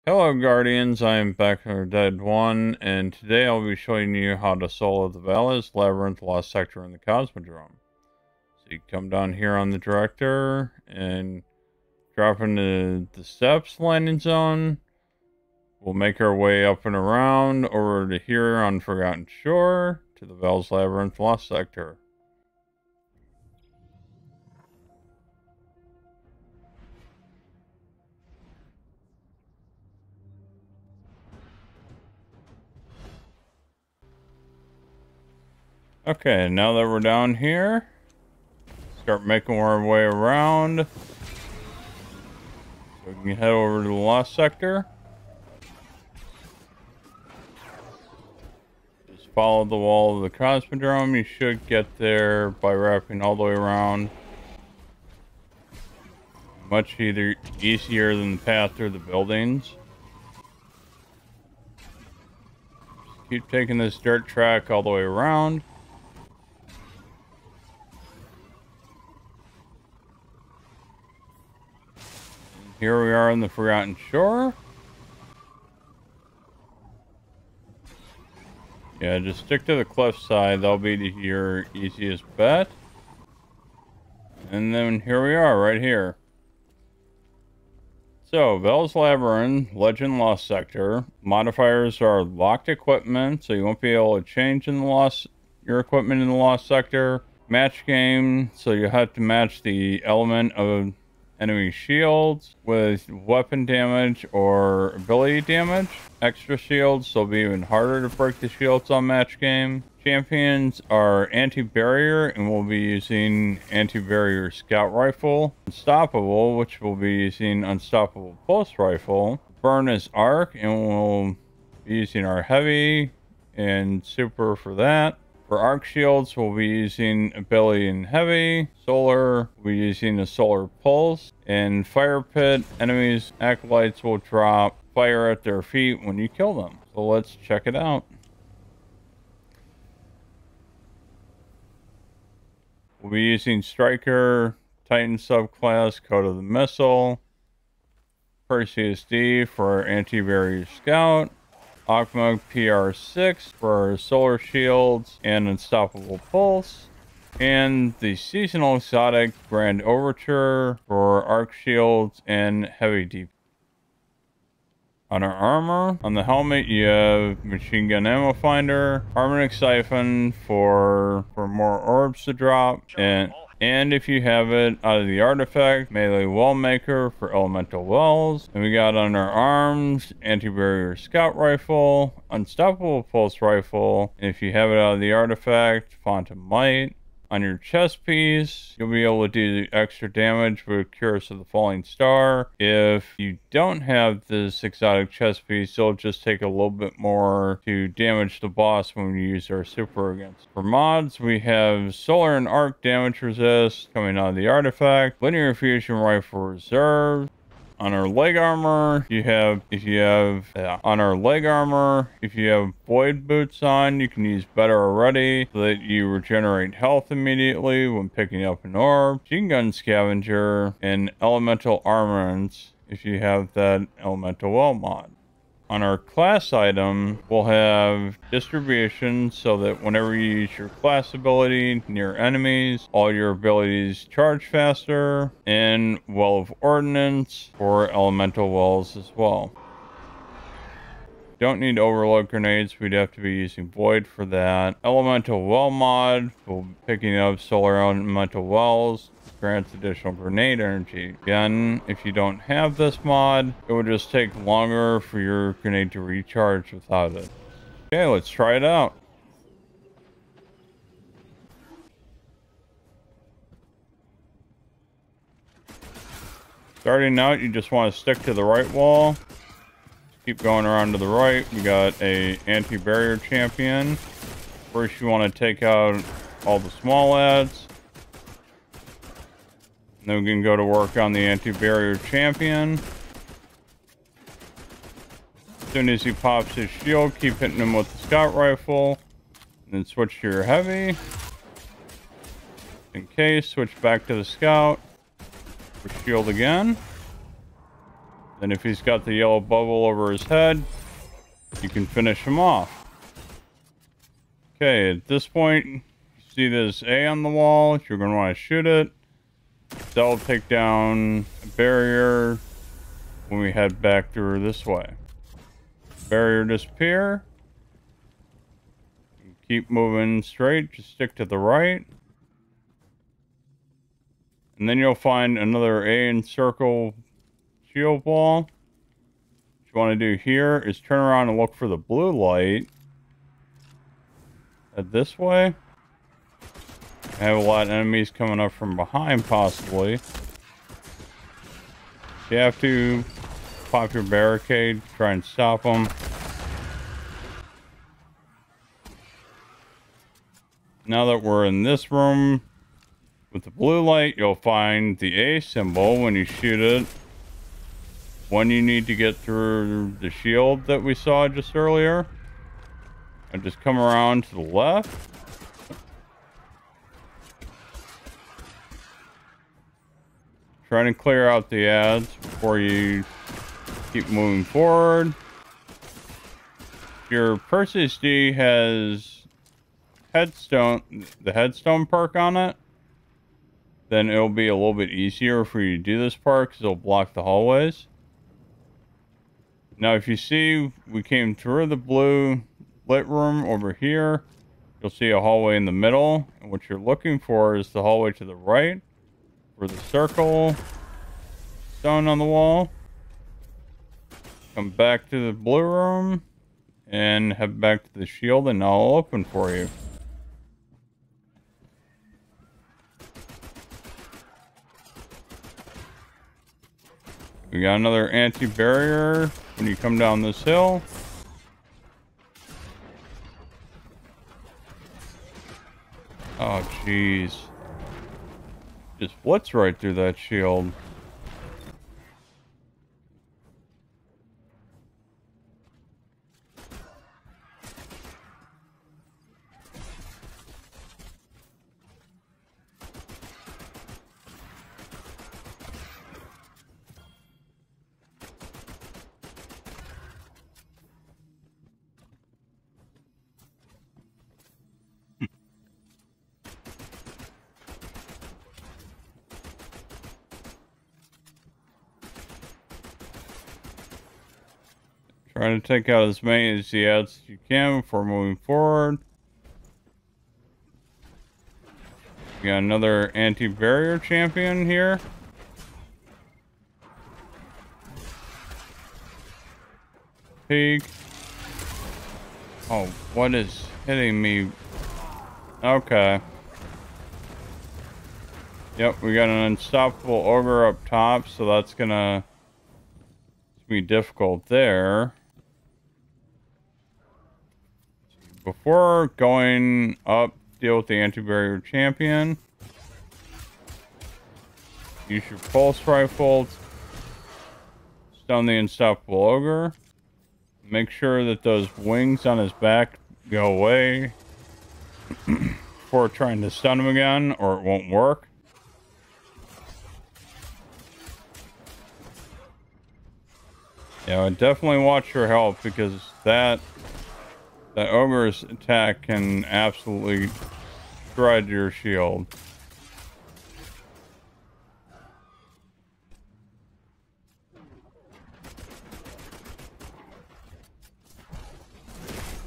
Hello Guardians, I'm back from Dead 1, and today I'll be showing you how to solo the Veles Labyrinth Lost Sector in the Cosmodrome. So you come down here on the director and drop into the steps landing zone. We'll make our way up and around over to here on Forgotten Shore to the Veles Labyrinth Lost Sector. Okay, now that we're down here, start making our way around. So we can head over to the Lost Sector. Just follow the wall of the Cosmodrome. You should get there by wrapping all the way around. Much easier than the path through the buildings. Just keep taking this dirt track all the way around. Here we are on the Forgotten Shore. Yeah, just stick to the cliff side. That'll be your easiest bet. And then here we are, right here. So, Veles Labyrinth, Legend Lost Sector. Modifiers are locked equipment, so you won't be able to change in the your equipment in the Lost Sector. Match game, so you have to match the element of enemy shields with weapon damage or ability damage. Extra shields, so it'll be even harder to break the shields on match game. Champions are anti-barrier, and we'll be using anti-barrier scout rifle. Unstoppable, which we'll be using unstoppable pulse rifle. Burn is arc, and we'll be using our heavy and super for that. For arc shields, we'll be using ability and heavy. Solar, we'll be using the solar pulse. And fire pit, enemies, acolytes will drop fire at their feet when you kill them. So let's check it out. We'll be using Striker, Titan subclass, Code of the Missile. Perseus D for our anti-barrier scout. Akmog PR6 for our solar shields and unstoppable pulse. And the seasonal exotic Grand Overture for arc shields and heavy DP. On our armor, on the helmet, you have machine gun ammo finder, harmonic siphon for more orbs to drop, and if you have it out of the artifact, melee well maker for elemental wells. And we got on our arms, anti-barrier scout rifle, unstoppable pulse rifle, and if you have it out of the artifact, phantom might. On your chest piece, you'll be able to do extra damage with Curse of the Falling Star. If you don't have this exotic chest piece, it'll just take a little bit more to damage the boss when we use our super against. For mods, we have Solar and Arc damage resist coming out of the artifact, Linear Fusion Rifle Reserve. On our leg armor, if you have void boots on, you can use better already so that you regenerate health immediately when picking up an orb. Machine gun scavenger and elemental armaments if you have that elemental well mod. On our class item, we'll have distribution so that whenever you use your class ability near enemies, all your abilities charge faster, and Well of Ordnance for elemental wells as well. Don't need overload grenades, we'd have to be using void for that. Elemental well mod, we'll be picking up solar elemental wells, grants additional grenade energy. Again, if you don't have this mod, it would just take longer for your grenade to recharge without it. Okay, let's try it out. Starting out, you just want to stick to the right wall. Keep going around to the right. We got a anti-barrier champion. First, you want to take out all the small ads. And then we can go to work on the anti-barrier champion. As soon as he pops his shield, keep hitting him with the scout rifle. And then switch to your heavy. In case, switch back to the scout. For shield again. Then if he's got the yellow bubble over his head, you can finish him off. Okay, at this point, you see this A on the wall. You're going to want to shoot it. That'll take down a barrier when we head back through this way. Barrier disappear. Keep moving straight. Just stick to the right. And then you'll find another A and circle shield wall. What you want to do here is turn around and look for the blue light. Head this way. I have a lot of enemies coming up from behind, possibly. You have to pop your barricade, try and stop them. Now that we're in this room with the blue light, you'll find the A symbol when you shoot it. When you need to get through the shield that we saw just earlier. And just come around to the left. Trying to clear out the ads before you keep moving forward. Your Perseus D has the headstone perk on it. Then it'll be a little bit easier for you to do this part because it'll block the hallways. Now if you see, we came through the blue lit room over here. You'll see a hallway in the middle. And what you're looking for is the hallway to the right. For the circle stone on the wall. Come back to the blue room. And head back to the shield and now I'll open for you. We got another anti-barrier when you come down this hill. Oh, jeez. Just blitz right through that shield. Trying to take out as many as the ads as you can before moving forward. We got another anti-barrier champion here. Peek. Oh, what is hitting me? Okay. Yep, we got an unstoppable ogre up top, so that's gonna be difficult there. Before going up, deal with the anti-barrier champion. Use your pulse rifle. Stun the unstoppable ogre. Make sure that those wings on his back go away before trying to stun him again, or it won't work. Yeah, definitely watch your health because that ogre's attack can absolutely shred your shield.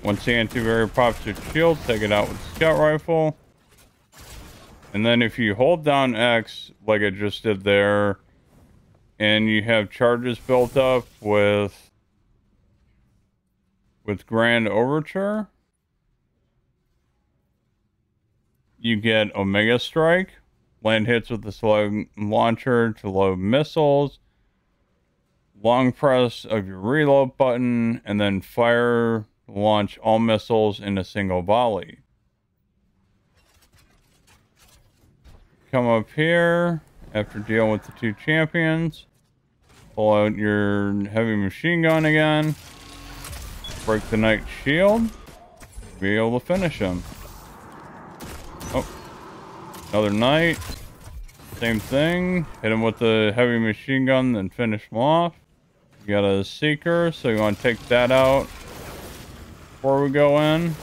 Once the anti-barrier pops your shield, take it out with the scout rifle. And then if you hold down X, like I just did there, and you have charges built up with Grand Overture, you get Omega Strike, land hits with the slug launcher to load missiles, long press of your reload button, and then fire to launch all missiles in a single volley. Come up here after dealing with the two champions, pull out your heavy machine gun again. Break the knight's shield. Be able to finish him. Oh. Another knight. Same thing. Hit him with the heavy machine gun, then finish him off. You got a Seeker, so you want to take that out before we go in.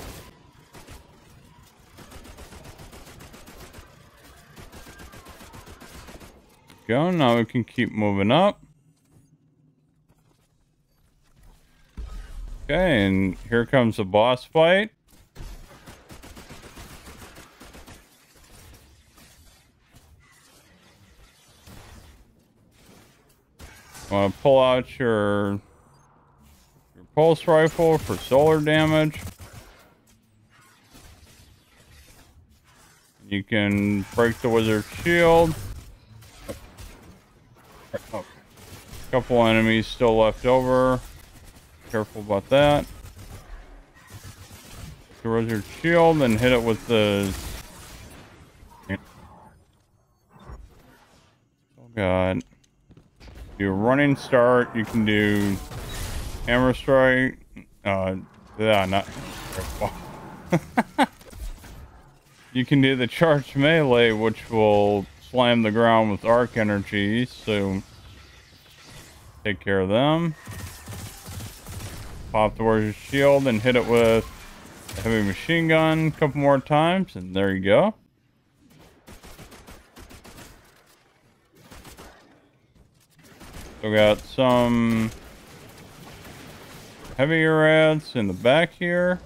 Go. Now we can keep moving up. Okay, and here comes the boss fight. Want to pull out your pulse rifle for solar damage. You can break the wizard's shield. Oh. Couple enemies still left over. Careful about that. The wizard's shield and hit it with the... Oh god. Do a running start. You can do hammer strike. Not. You can do the charged melee, which will slam the ground with arc energy. So take care of them. Pop the warrior's shield and hit it with a heavy machine gun a couple more times, and there you go. So we got some heavier rats in the back here.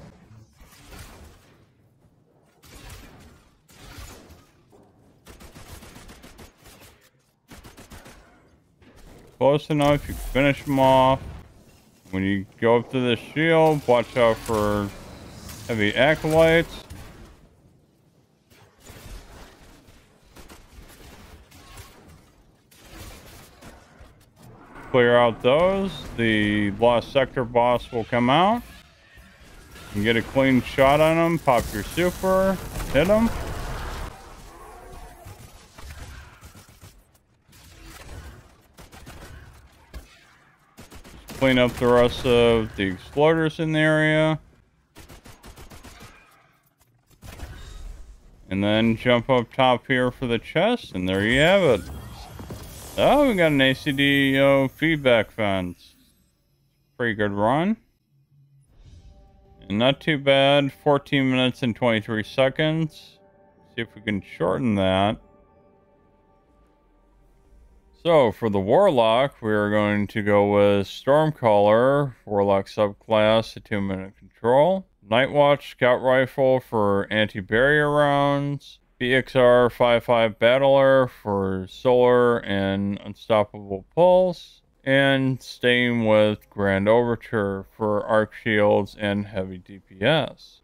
Close enough, you can finish them off. When you go up to the shield, watch out for heavy acolytes. Clear out those. The Lost Sector boss will come out. You can get a clean shot on him. Pop your super. Hit him. Just clean up the rest of the exploders in the area. And then jump up top here for the chest. And there you have it. Oh, we got an ACD feedback fence. Pretty good run. And not too bad. 14 minutes and 23 seconds. See if we can shorten that. So, for the Warlock, we are going to go with Stormcaller, Warlock subclass, a 2-minute control. Nightwatch Scout Rifle for anti-barrier rounds. BXR 55 Battler for solar and unstoppable pulse, and staying with Grand Overture for arc shields and heavy DPS.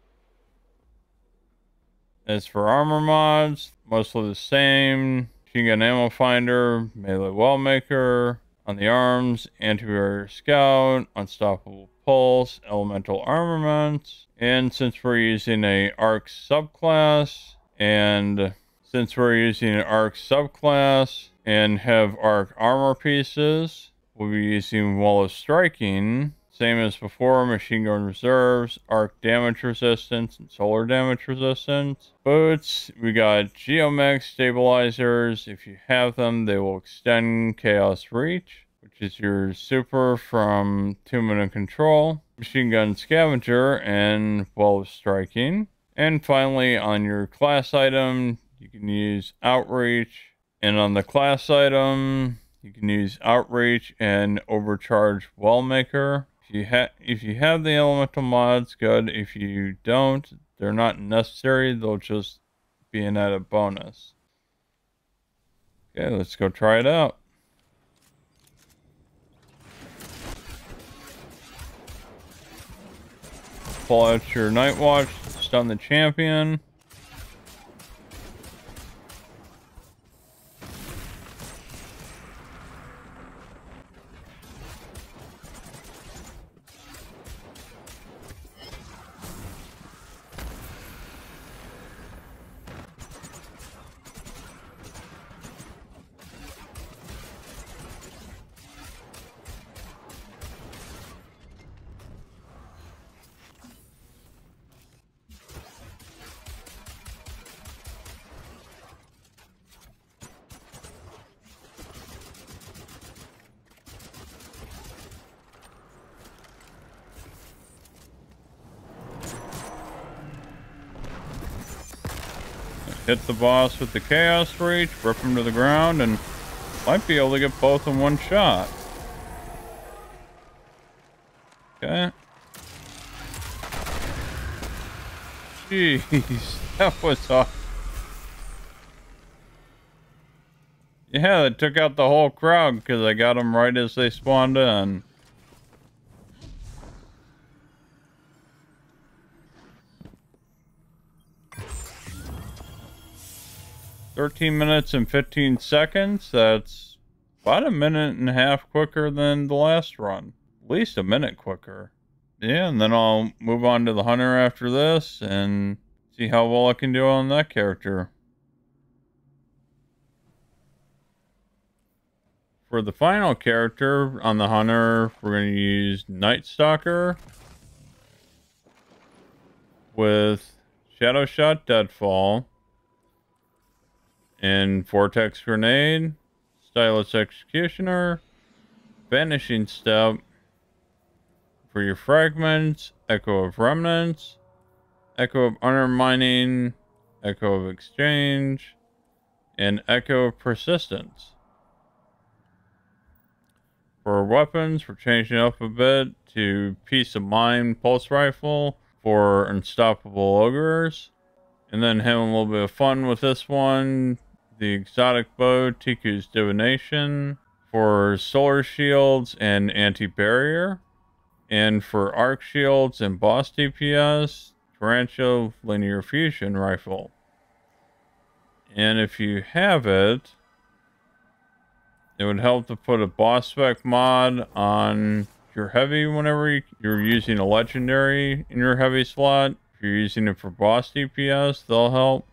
As for armor mods, mostly the same. Machine gun ammo finder, melee wall maker, on the arms, anti-barrier scout, unstoppable pulse, elemental armaments, and since we're using a arc subclass, and have arc armor pieces, we'll be using Wall of Striking. Same as before, machine gun reserves, arc damage resistance, and solar damage resistance. Boots, we got Geomech stabilizers. If you have them, they will extend Chaos Reach, which is your super from 2-minute control. Machine gun scavenger and Wall of Striking. And finally, on your class item, you can use Outreach. And on the class item, you can use Outreach and Overcharge Wallmaker. If you have the elemental mods, good. If you don't, they're not necessary. They'll just be an added bonus. Okay, let's go try it out. Pull out your Nightwatch, stun the champion. hit the boss with the Chaos Reach, rip him to the ground, and might be able to get both in one shot. Okay. Jeez, that was awesome. Yeah, they took out the whole crowd because I got them right as they spawned in. "13 minutes and 15 seconds. That's about a minute and a half quicker than the last run. At least a minute quicker. Yeah, and then I'll move on to the hunter after this and see how well I can do on that character. For the final character on the hunter, we're going to use Night Stalker with Shadow Shot Deadfall and Vortex Grenade, Stylus Executioner, Vanishing Step for your fragments, Echo of Remnants, Echo of Undermining, Echo of Exchange, and Echo of Persistence. For weapons, we're changing up a bit to Peace of Mind Pulse Rifle for Unstoppable Ogres. And then having a little bit of fun with this one, the Exotic Bow, Tiku's Divination, for Solar Shields and Anti-Barrier. And for Arc Shields and Boss DPS, Tarantula Linear Fusion Rifle. And if you have it, it would help to put a boss spec mod on your heavy whenever you're using a legendary in your heavy slot. If you're using it for boss DPS, they'll help.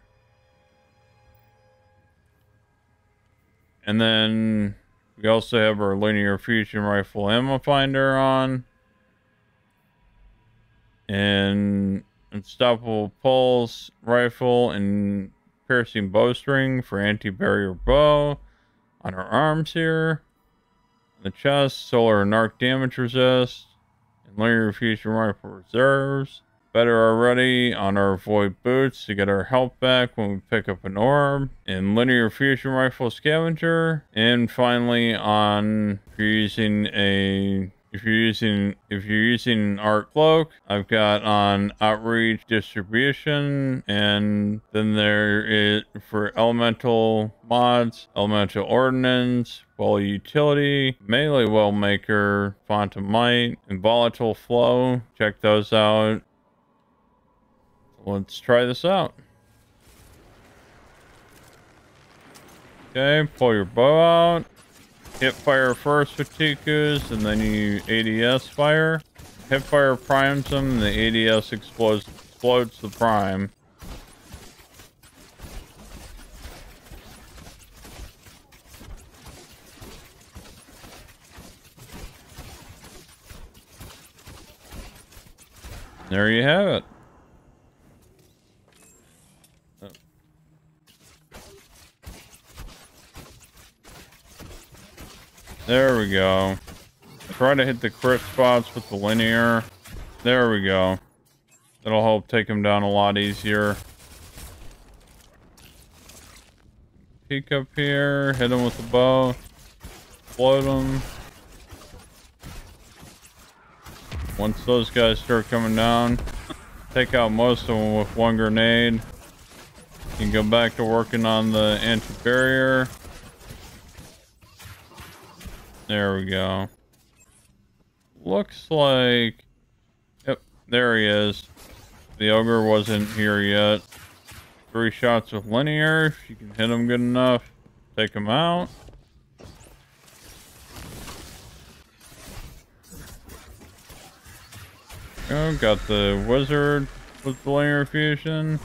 And then we also have our linear fusion rifle ammo finder on. And Unstoppable Pulse Rifle and Piercing Bowstring for anti-barrier bow. On our arms here, on the chest, solar and arc damage resist, and linear fusion rifle reserves. Better already on our void boots to get our health back when we pick up an orb, and linear fusion rifle scavenger. And finally, on if you're using an art cloak, I've got on outreach distribution, and then there is for elemental mods, elemental ordnance, well utility, melee well maker, font of might, and volatile flow. Check those out. Let's try this out. Okay, pull your bow out. Hip fire first with Tikus, and then you ADS fire. Hip fire primes them, and the ADS explodes the prime. There you have it. There we go. Try to hit the crit spots with the linear. There we go. That'll help take him down a lot easier. Peek up here, hit him with the bow, explode him. Once those guys start coming down, take out most of them with one grenade. You can go back to working on the anti-barrier. There we go. Looks like... Yep, there he is. The ogre wasn't here yet. 3 shots with linear. If you can hit him good enough, take him out. Oh, got the wizard with the linear fusion.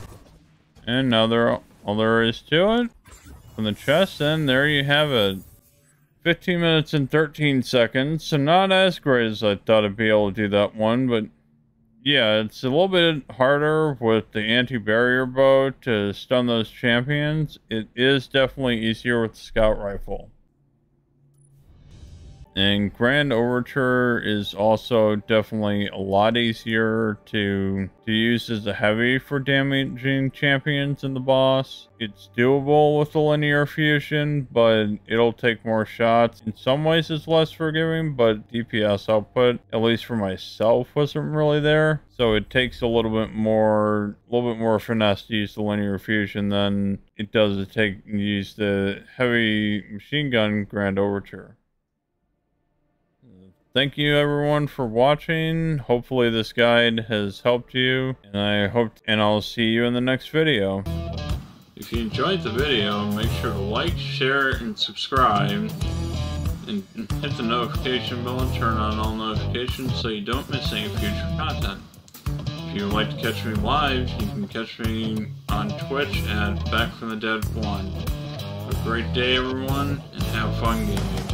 And now all there is to it. From the chest, and there you have it. 15 minutes and 13 seconds, so not as great as I thought I'd be able to do that one, but yeah, it's a little bit harder with the anti-barrier bow to stun those champions. It is definitely easier with the scout rifle. And Grand Overture is also definitely a lot easier to use as a heavy for damaging champions in the boss. It's doable with the linear fusion, but it'll take more shots. In some ways it's less forgiving, but DPS output, at least for myself, wasn't really there. So it takes a little bit more finesse to use the linear fusion than it does to use the heavy machine gun Grand Overture. Thank you everyone for watching. Hopefully this guide has helped you, and I'll see you in the next video. If you enjoyed the video, make sure to like, share, and subscribe, and hit the notification bell and turn on all notifications so you don't miss any future content. If you would like to catch me live, you can catch me on Twitch at Back from the Dead 1. Have a great day everyone, and have fun gaming.